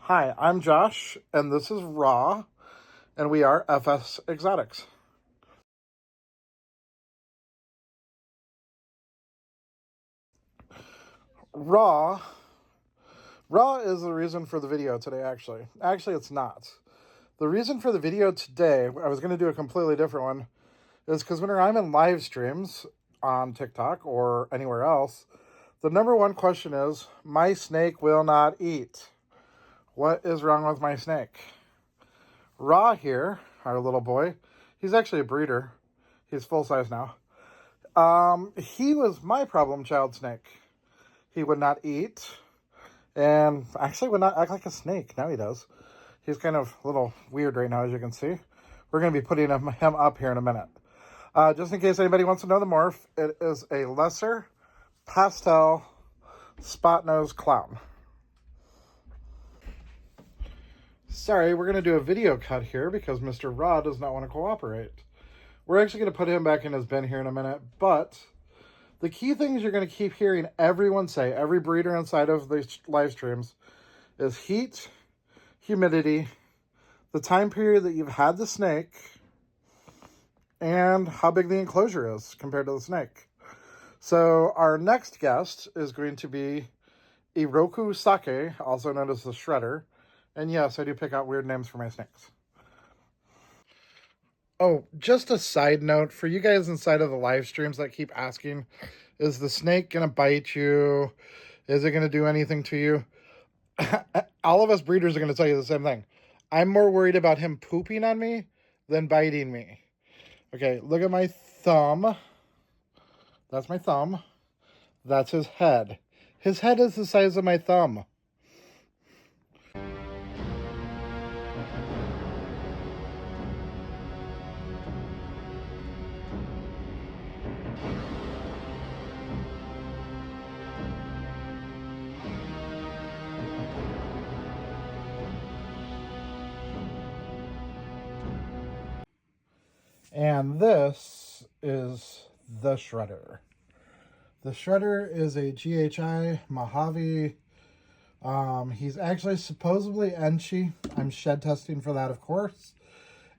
Hi, I'm Josh, and this is Raw, and we are FS Exotics. Raw is the reason for the video today, actually. Actually, it's not. The reason for the video today, I was going to do a completely different one, is because when I'm in live streams on TikTok or anywhere else, the number one question is, my snake will not eat. What is wrong with my snake? Raw here, our little boy, he's actually a breeder. He's full size now. He was my problem child snake. He would not eat, and actually would not act like a snake. Now he does. He's kind of a little weird right now, as you can see. We're going to be putting him up here in a minute. Just in case anybody wants to know the morph, it is a lesser pastel spot nose clown. Sorry, we're going to do a video cut here because Mr. Raw does not want to cooperate. We're actually going to put him back in his bin here in a minute, but the key things you're going to keep hearing everyone say, every breeder inside of these live streams, is heat, humidity, the time period that you've had the snake, and how big the enclosure is compared to the snake. So our next guest is going to be Iroku Sake, also known as the Shredder. And yes, I do pick out weird names for my snakes. Oh, just a side note for you guys inside of the live streams that keep asking, is the snake going to bite you? Is it going to do anything to you? All of us breeders are going to tell you the same thing. I'm more worried about him pooping on me than biting me. Okay, look at my thumb. That's my thumb. That's his head. His head is the size of my thumb. And this is the Shredder. The Shredder is a GHI Mojave. He's actually supposedly Enchi. I'm shed testing for that, of course.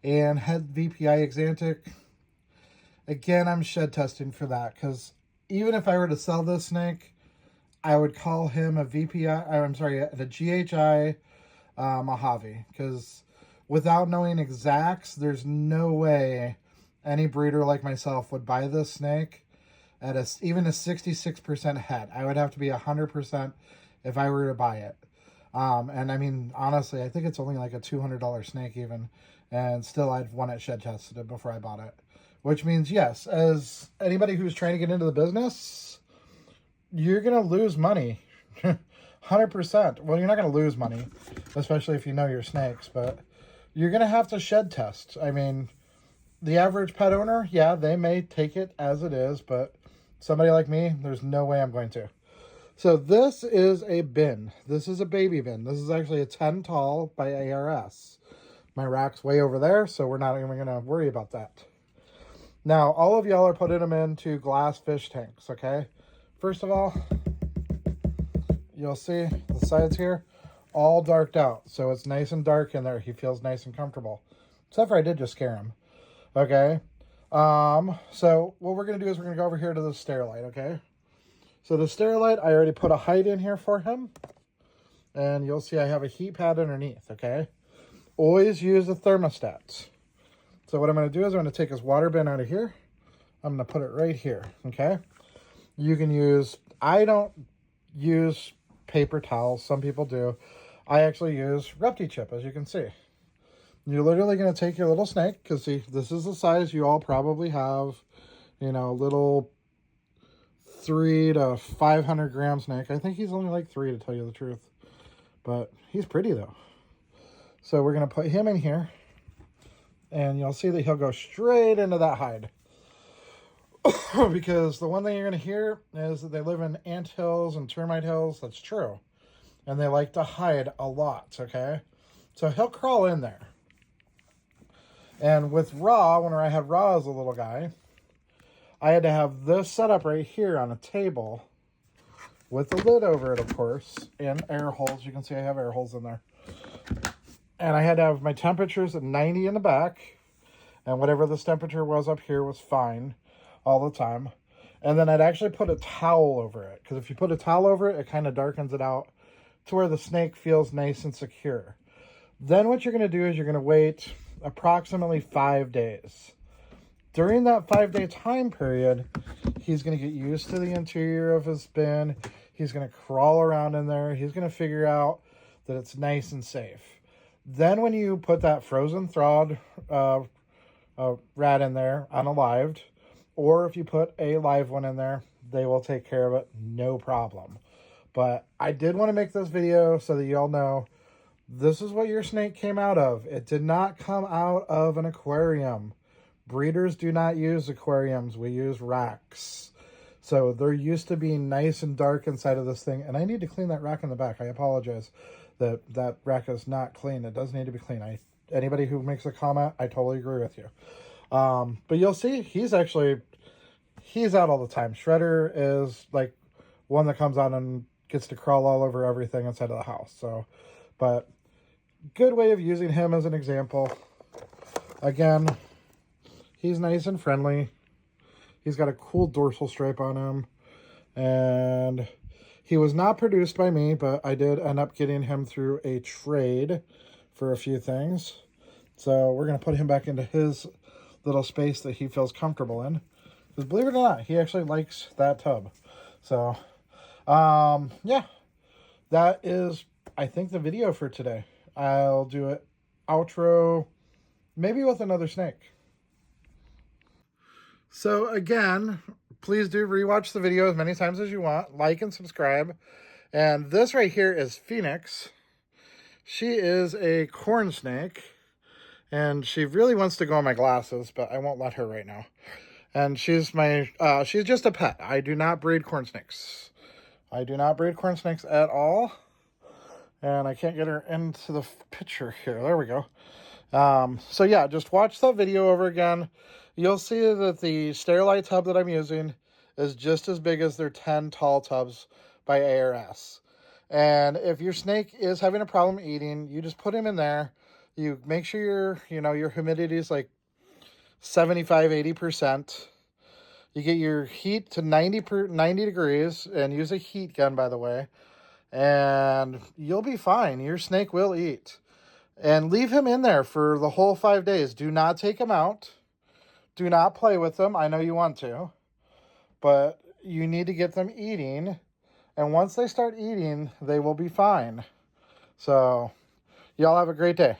And head VPI Exantic. Again, I'm shed testing for that because even if I were to sell this snake, I would call him a VPI, I'm sorry, a GHI Mojave, because without knowing exacts, there's no way any breeder like myself would buy this snake at even a 66% head. I would have to be 100% if I were to buy it. And I mean, honestly, I think it's only like a $200 snake even, and still I'd want it shed tested it before I bought it. Which means, yes, as anybody who's trying to get into the business, you're going to lose money. 100%. Well, you're not going to lose money, especially if you know your snakes, but you're going to have to shed test. I mean, the average pet owner, yeah, they may take it as it is, but somebody like me, there's no way I'm going to. So this is a bin. This is a baby bin. This is actually a 10 tall by ARS. My rack's way over there, so we're not even going to worry about that. Now, all of y'all are putting them into glass fish tanks, okay? First of all, you'll see the sides here, all darked out. So it's nice and dark in there. He feels nice and comfortable. Except for I did just scare him. Okay? So what we're going to do is we're going to go over here to the Sterilite, okay? So the Sterilite, I already put a height in here for him. And you'll see I have a heat pad underneath, okay? Always use the thermostats. So what I'm going to do is I'm going to take his water bin out of here. I'm going to put it right here, okay? You can use, I don't use paper towels. Some people do. I actually use ReptiChip, as you can see. You're literally going to take your little snake, because see, this is the size you all probably have, you know, little 3 to 500 gram snake. I think he's only like 3 to tell you the truth, but he's pretty though. So we're going to put him in here, and you'll see that he'll go straight into that hide. Because the one thing you're going to hear is that they live in ant hills and termite hills. That's true. And they like to hide a lot, okay? So he'll crawl in there. And with Raw, when I had Raw as a little guy, I had to have this set up right here on a table with the lid over it, of course, and air holes. You can see I have air holes in there. And I had to have my temperatures at 90 in the back, and whatever this temperature was up here was fine all the time. And then I'd actually put a towel over it, because if you put a towel over it, it kind of darkens it out to where the snake feels nice and secure. Then what you're going to do is you're going to wait approximately 5 days. During that 5-day time period, he's going to get used to the interior of his bin. He's going to crawl around in there. He's going to figure out that it's nice and safe. Then when you put that frozen thawed rat in there, unalived, or if you put a live one in there, they will take care of it, no problem. But I did want to make this video so that you all know this is what your snake came out of. It did not come out of an aquarium. Breeders do not use aquariums. We use racks. So they're used to being nice and dark inside of this thing. And I need to clean that rack in the back. I apologize that that rack is not clean. It does need to be clean. Anybody who makes a comment, I totally agree with you. But you'll see he's out all the time. Shredder is like one that comes out and gets to crawl all over everything inside of the house. So, but good way of using him as an example. Again, he's nice and friendly. He's got a cool dorsal stripe on him. And he was not produced by me, but I did end up getting him through a trade for a few things. So we're going to put him back into his little space that he feels comfortable in. Because believe it or not, he actually likes that tub. So, yeah, that is, I think, the video for today. I'll do it outro, maybe with another snake. So again, please do rewatch the video as many times as you want. Like and subscribe. And this right here is Phoenix. She is a corn snake. And she really wants to go on my glasses, but I won't let her right now. And she's she's just a pet. I do not breed corn snakes. I do not breed corn snakes at all. And I can't get her into the picture here. There we go. So yeah, just watch that video over again. You'll see that the Sterilite tub that I'm using is just as big as their 10 tall tubs by ARS. And if your snake is having a problem eating, you just put him in there. You make sure your humidity is like 75, 80%. You get your heat to 90 degrees, and use a heat gun, by the way. And you'll be fine. Your snake will eat. And leave him in there for the whole 5 days. Do not take him out. Do not play with them. I know you want to. But you need to get them eating. And once they start eating, they will be fine. So, y'all have a great day.